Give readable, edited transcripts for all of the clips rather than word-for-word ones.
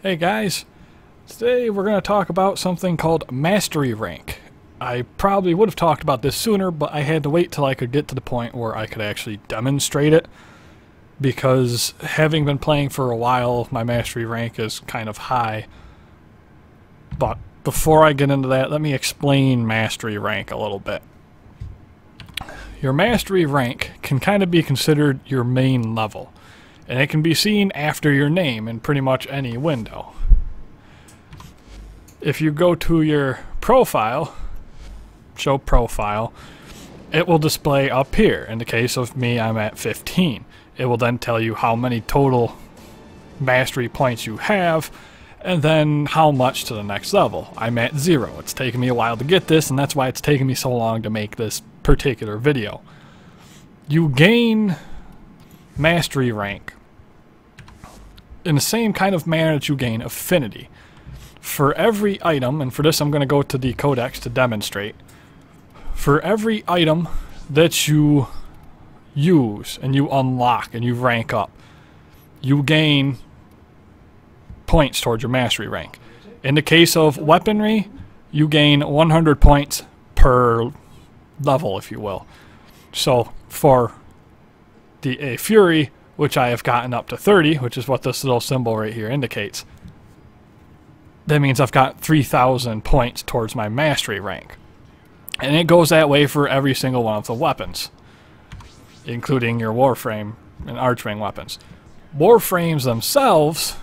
Hey guys, today we're going to talk about something called Mastery Rank. I probably would have talked about this sooner, but I had to wait till I could get to the point where I could actually demonstrate it, because having been playing for a while, my Mastery Rank is kind of high. But before I get into that, let me explain Mastery Rank a little bit. Your Mastery Rank can kind of be considered your main level, and it can be seen after your name in pretty much any window. If you go to your profile, show profile, it will display up here. In the case of me, I'm at 15. It will then tell you how many total mastery points you have, and then how much to the next level. I'm at 0. It's taken me a while to get this, and that's why it's taken me so long to make this particular video. You gain Mastery Rank in the same kind of manner that you gain Affinity. For every item, and for this I'm going to go to the codex to demonstrate, for every item that you use and you unlock and you rank up, you gain points towards your Mastery Rank. In the case of weaponry, you gain 100 points per level, if you will. So for the A Fury, which I have gotten up to 30, which is what this little symbol right here indicates, that means I've got 3,000 points towards my Mastery Rank. And it goes that way for every single one of the weapons, including your Warframe and Archwing weapons. Warframes themselves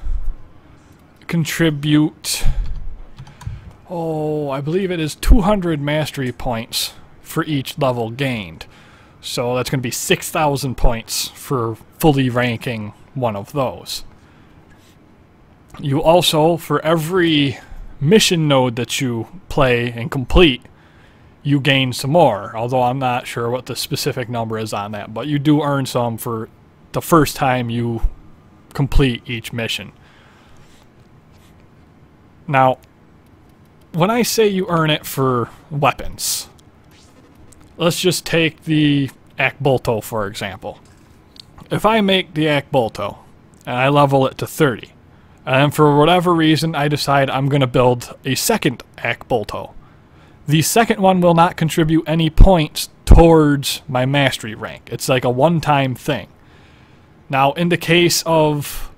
contribute, I believe it is 200 mastery points for each level gained. So that's going to be 6,000 points for fully ranking one of those. You also, for every mission node that you play and complete, you gain some more, although I'm not sure what the specific number is on that, but you do earn some for the first time you complete each mission. Now, when I say you earn it for weapons, let's just take the Akbolto for example. If I make the Akbolto and I level it to 30, and for whatever reason I decide I'm going to build a second Akbolto, the second one will not contribute any points towards my Mastery Rank. It's like a one-time thing. Now, in the case of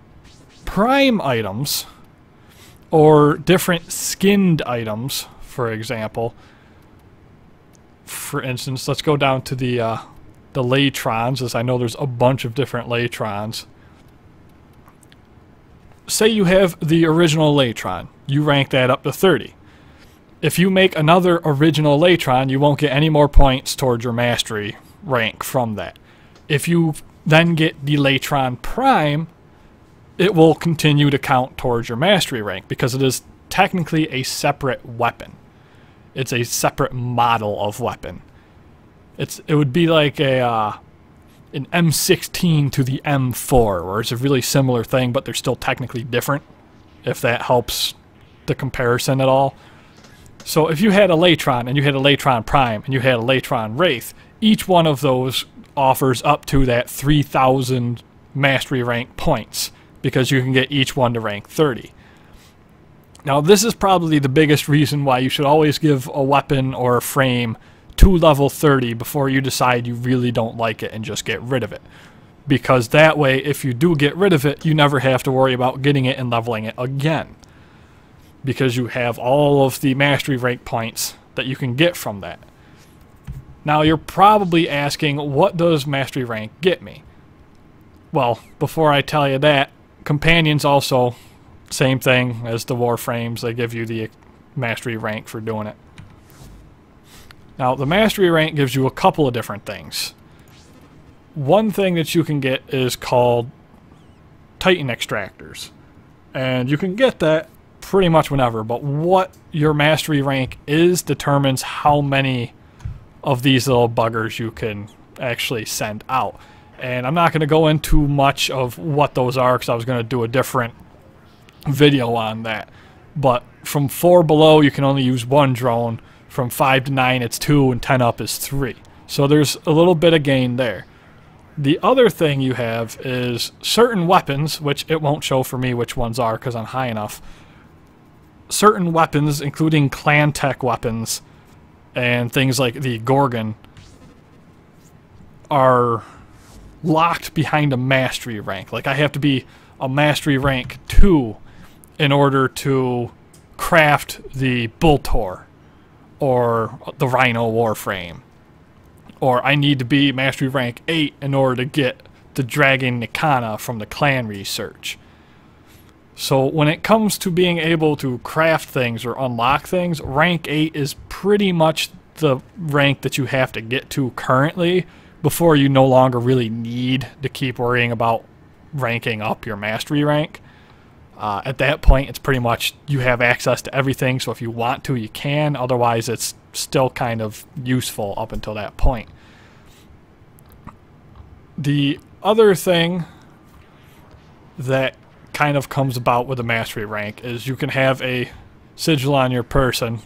prime items, or different skinned items, for example, for instance, let's go down to the Latrons, as I know there's a bunch of different Latrons. Say you have the original Latron, you rank that up to 30. If you make another original Latron, you won't get any more points towards your Mastery Rank from that. If you then get the Latron Prime, it will continue to count towards your Mastery Rank, because it is technically a separate weapon. It's a separate model of weapon. It would be like an M16 to the M4, where it's a really similar thing, but they're still technically different, if that helps the comparison at all. So if you had a Latron, and you had a Latron Prime, and you had a Latron Wraith, each one of those offers up to that 3,000 Mastery Rank points, because you can get each one to rank 30. Now, this is probably the biggest reason why you should always give a weapon or a frame to level 30 before you decide you really don't like it and just get rid of it. Because that way, if you do get rid of it, you never have to worry about getting it and leveling it again, because you have all of the Mastery Rank points that you can get from that. Now, you're probably asking, what does Mastery Rank get me? Well, before I tell you that, Companions also, same thing as the Warframes, they give you the Mastery Rank for doing it. Now, the Mastery Rank gives you a couple of different things. One thing that you can get is called Titan Extractors, and you can get that pretty much whenever, but what your Mastery Rank is determines how many of these little buggers you can actually send out. And I'm not going to go into much of what those are, because I was going to do a different video on that. But from 4 below, you can only use 1 drone. From 5 to 9, it's 2, and 10 up is 3. So there's a little bit of gain there. The other thing you have is certain weapons, which it won't show for me which ones are because I'm high enough. Certain weapons, including clan tech weapons and things like the Gorgon, are locked behind a mastery rank. Like I have to be a mastery rank 2 in order to craft the Bultor or the Rhino Warframe. Or I need to be mastery rank 8 in order to get the Dragon Nikana from the clan research. So when it comes to being able to craft things or unlock things, rank 8 is pretty much the rank that you have to get to currently before you no longer really need to keep worrying about ranking up your mastery rank. At that point, it's pretty much you have access to everything, so if you want to, you can. Otherwise, it's still kind of useful up until that point. The other thing that kind of comes about with a mastery rank is you can have a sigil on your person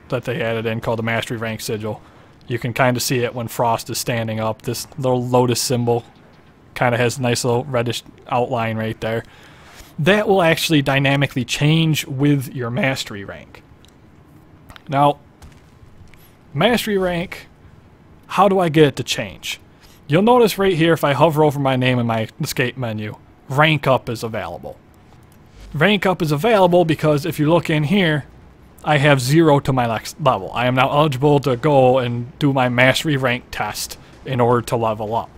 that they added in called the mastery rank sigil. You can kind of see it when Frost is standing up. This little lotus symbol kind of has a nice little reddish outline right there. That will actually dynamically change with your mastery rank. Now, mastery rank, how do I get it to change? You'll notice right here, if I hover over my name in my escape menu, rank up is available. Rank up is available because if you look in here, I have 0 to my next level. I am now eligible to go and do my mastery rank test in order to level up.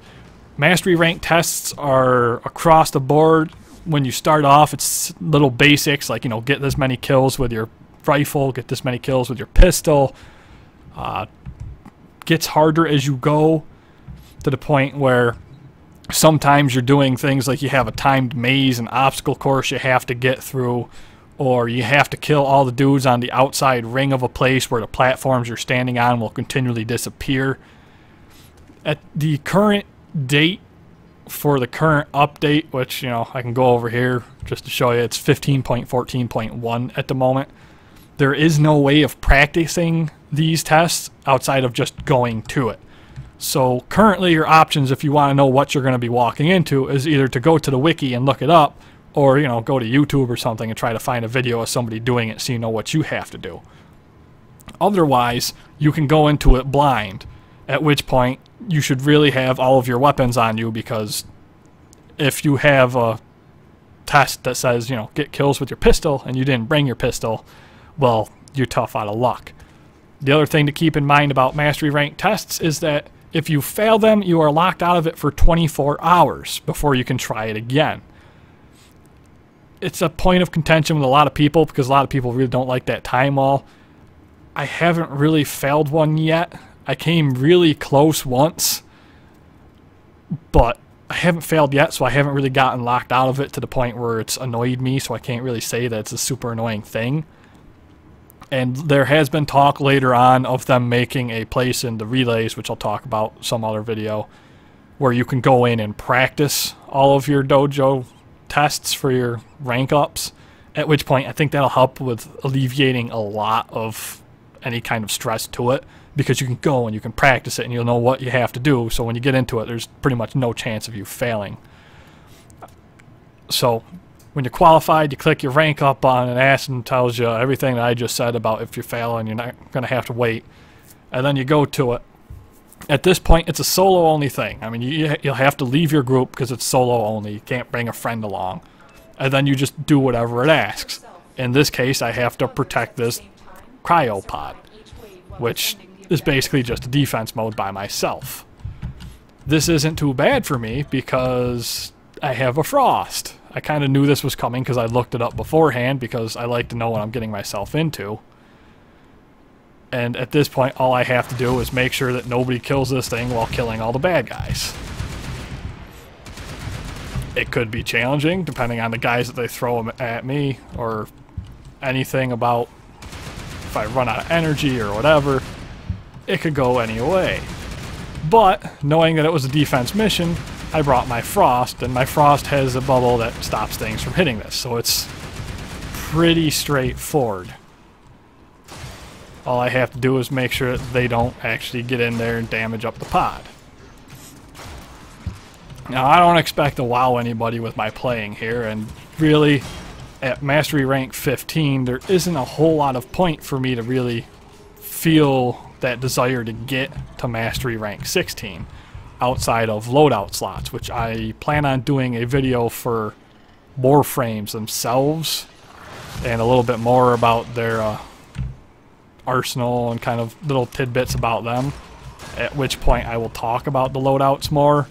Mastery rank tests are across the board. When you start off, it's little basics like, you know, get this many kills with your rifle, get this many kills with your pistol. Gets harder as you go to the point where sometimes you're doing things like you have a timed maze and obstacle course you have to get through, or you have to kill all the dudes on the outside ring of a place where the platforms you're standing on will continually disappear. At the current date for the current update, which, you know, I can go over here just to show you, it's 15.14.1 at the moment. There is no way of practicing these tests outside of just going to it. So currently your options, if you want to know what you're going to be walking into, is either to go to the wiki and look it up, or, you know, go to YouTube or something and try to find a video of somebody doing it so you know what you have to do. Otherwise, you can go into it blind, at which point you should really have all of your weapons on you, because if you have a test that says, you know, get kills with your pistol and you didn't bring your pistol, well, you're tough out of luck. The other thing to keep in mind about mastery rank tests is that if you fail them, you are locked out of it for 24 hours before you can try it again. It's a point of contention with a lot of people because a lot of people really don't like that time wall. I haven't really failed one yet. I came really close once, but I haven't failed yet, so I haven't really gotten locked out of it to the point where it's annoyed me, so I can't really say that it's a super annoying thing. And there has been talk later on of them making a place in the relays, which I'll talk about some other video, where you can go in and practice all of your dojo tests for your rank ups, at which point I think that'll help with alleviating a lot of any kind of stress to it, because you can go and you can practice it and you'll know what you have to do, so when you get into it there's pretty much no chance of you failing. So when you're qualified, you click your rank up on an ass and tells you everything that I just said about if you fail and you're not going to have to wait, and then you go to it. At this point it's a solo only thing. I mean, you'll have to leave your group because it's solo only. You can't bring a friend along, and then you just do whatever it asks. In this case I have to protect this cryopod, which is basically just a defense mode by myself. This isn't too bad for me because I have a Frost. I kind of knew this was coming because I looked it up beforehand, because I like to know what I'm getting myself into. And at this point all I have to do is make sure that nobody kills this thing while killing all the bad guys. It could be challenging depending on the guys that they throw at me, or anything about if I run out of energy or whatever. It could go any way. But knowing that it was a defense mission, I brought my Frost, and my Frost has a bubble that stops things from hitting this, so it's pretty straightforward. All I have to do is make sure that they don't actually get in there and damage up the pod. Now, I don't expect to wow anybody with my playing here, and really, at Mastery Rank 15, there isn't a whole lot of point for me to really feel that desire to get to Mastery Rank 16 outside of loadout slots, which I plan on doing a video for Warframes themselves and a little bit more about their arsenal and kind of little tidbits about them, at which point I will talk about the loadouts more.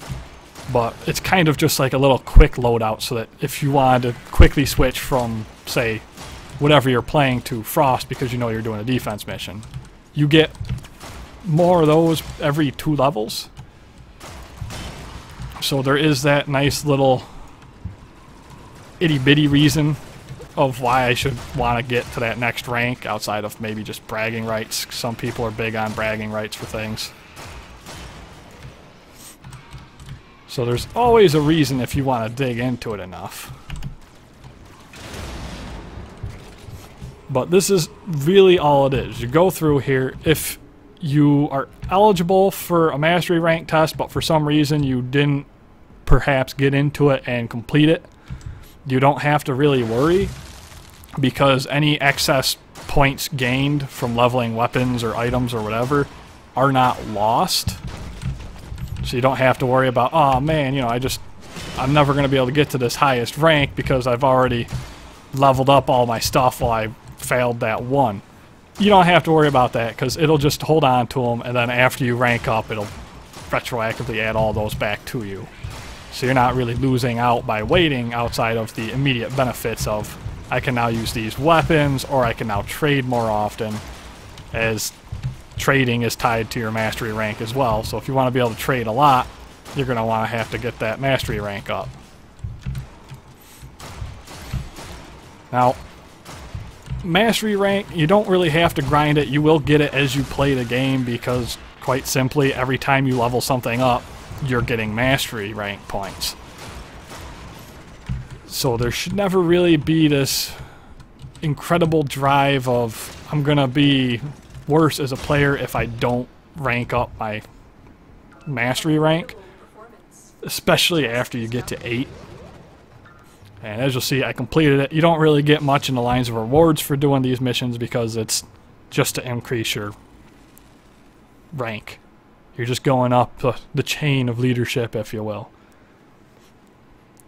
But it's kind of just like a little quick loadout, so that if you wanted to quickly switch from, say, whatever you're playing to Frost because you know you're doing a defense mission, you get more of those every 2 levels. So there is that nice little itty-bitty reason of why I should want to get to that next rank, outside of maybe just bragging rights. Some people are big on bragging rights for things. So there's always a reason if you want to dig into it enough. But this is really all it is. You go through here. If you are eligible for a mastery rank test, but for some reason you didn't perhaps get into it and complete it, you don't have to really worry, because any excess points gained from leveling weapons or items or whatever are not lost. So you don't have to worry about, oh man, you know, I'm never going to be able to get to this highest rank because I've already leveled up all my stuff while I failed that one. You don't have to worry about that, because it'll just hold on to them, and then after you rank up, it'll retroactively add all those back to you. So you're not really losing out by waiting, outside of the immediate benefits of, I can now use these weapons, or I can now trade more often, as trading is tied to your mastery rank as well. So if you want to be able to trade a lot, you're going to want to have to get that mastery rank up. Now, mastery rank, you don't really have to grind it. You will get it as you play the game, because quite simply, every time you level something up, you're getting mastery rank points. So there should never really be this incredible drive of, I'm going to be worse as a player if I don't rank up my mastery rank, especially after you get to 8. And as you'll see, I completed it. You don't really get much in the lines of rewards for doing these missions, because it's just to increase your rank. You're just going up the chain of leadership, if you will.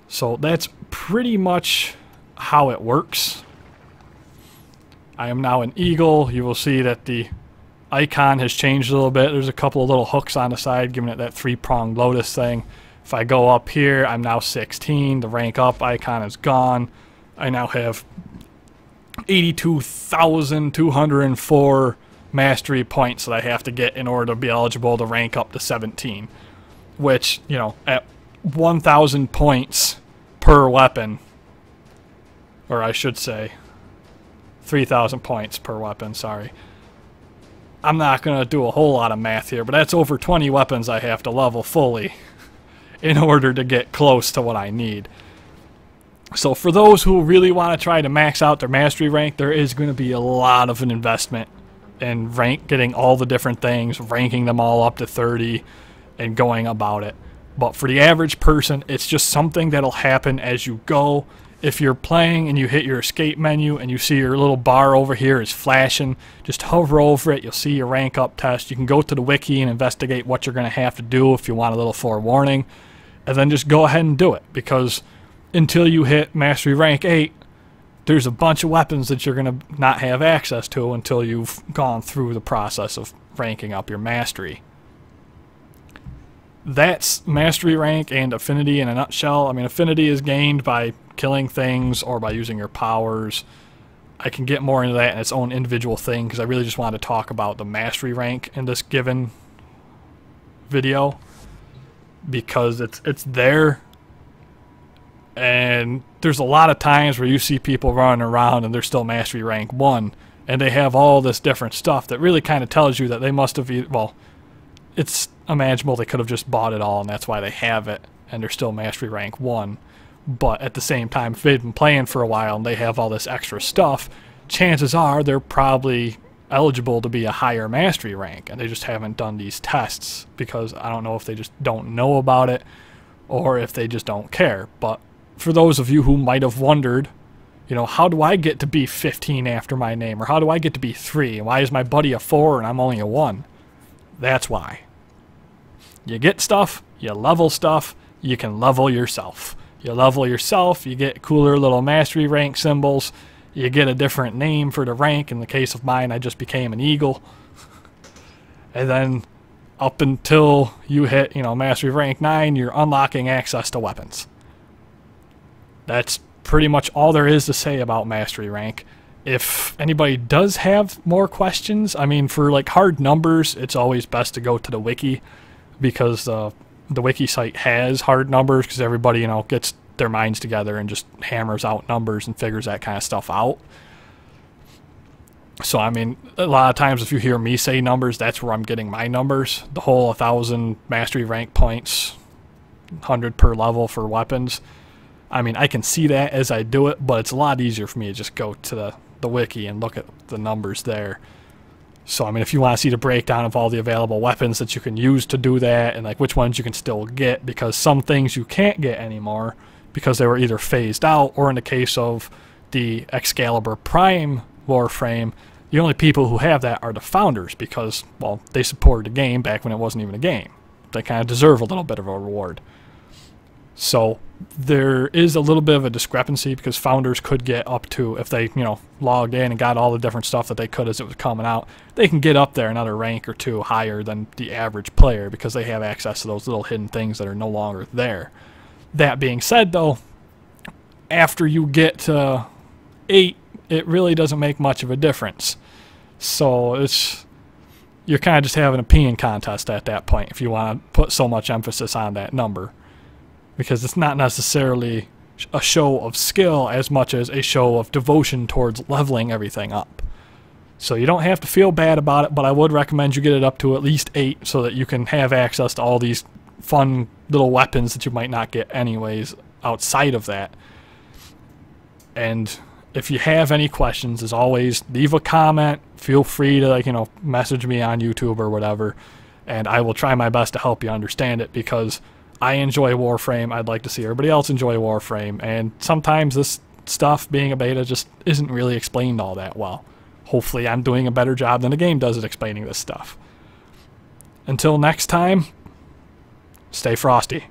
So that's pretty much how it works. I am now an eagle. You will see that the icon has changed a little bit. There's a couple of little hooks on the side giving it that 3-pronged lotus thing. If I go up here, I'm now 16. The rank up icon is gone. I now have 82,204 mastery points that I have to get in order to be eligible to rank up to 17. Which, you know, at 1,000 points per weapon, or I should say 3,000 points per weapon, sorry. I'm not going to do a whole lot of math here, but that's over 20 weapons I have to level fully in order to get close to what I need. So for those who really want to try to max out their mastery rank, there is going to be a lot of an investment in getting all the different things, ranking them all up to 30, and going about it. But for the average person, it's just something that'll happen as you go. If you're playing and you hit your escape menu and you see your little bar over here is flashing, just hover over it. You'll see your rank up test. You can go to the wiki and investigate what you're going to have to do if you want a little forewarning. And then just go ahead and do it, because until you hit mastery rank 8, there's a bunch of weapons that you're going to not have access to until you've gone through the process of ranking up your mastery. That's mastery rank and affinity in a nutshell. I mean, affinity is gained by killing things or by using your powers. I can get more into that in its own individual thing, because I really just wanted to talk about the mastery rank in this given video, because it's there. And there's a lot of times where you see people running around and they're still mastery rank 1, and they have all this different stuff that really kind of tells you that they must have, well, it's imaginable they could have just bought it all and that's why they have it and they're still mastery rank 1. But at the same time, if they've been playing for a while and they have all this extra stuff, chances are they're probably eligible to be a higher mastery rank, and they just haven't done these tests, because I don't know if they just don't know about it, or if they just don't care. But for those of you who might have wondered, you know, how do I get to be 15 after my name? Or how do I get to be 3? Why is my buddy a 4 and I'm only a 1? That's why. You get stuff, you level stuff, you can level yourself. You level yourself, you get cooler little mastery rank symbols, you get a different name for the rank. In the case of mine, I just became an eagle. And then up until you hit, you know, mastery rank 9, you're unlocking access to weapons. That's pretty much all there is to say about mastery rank. If anybody does have more questions, I mean, for like hard numbers, it's always best to go to the wiki, because the wiki site has hard numbers, because everybody, you know, gets their minds together and just hammers out numbers and figures that kind of stuff out. So, I mean, a lot of times if you hear me say numbers, that's where I'm getting my numbers. The whole 1,000 mastery rank points, 100 per level for weapons. I mean, I can see that as I do it, but it's a lot easier for me to just go to the wiki and look at the numbers there. So, I mean, if you want to see the breakdown of all the available weapons that you can use to do that, and like which ones you can still get, because some things you can't get anymore because they were either phased out, or in the case of the Excalibur Prime Warframe, the only people who have that are the founders, because, well, they supported the game back when it wasn't even a game. They kind of deserve a little bit of a reward. So there is a little bit of a discrepancy, because founders could get up to, if they, you know, logged in and got all the different stuff that they could as it was coming out, they can get up there another rank or 2 higher than the average player, because they have access to those little hidden things that are no longer there. That being said, though, after you get to 8, it really doesn't make much of a difference. So you're kind of just having a peeing contest at that point, if you want to put so much emphasis on that number. Because it's not necessarily a show of skill as much as a show of devotion towards leveling everything up. So you don't have to feel bad about it, but I would recommend you get it up to at least 8 so that you can have access to all these fun little weapons that you might not get anyways outside of that. And if you have any questions, as always, leave a comment. Feel free to, like, you know, message me on YouTube or whatever, and I will try my best to help you understand it, because I enjoy Warframe. I'd like to see everybody else enjoy Warframe, and sometimes this stuff, being a beta, just isn't really explained all that well. Hopefully I'm doing a better job than the game does at explaining this stuff. Until next time, stay frosty.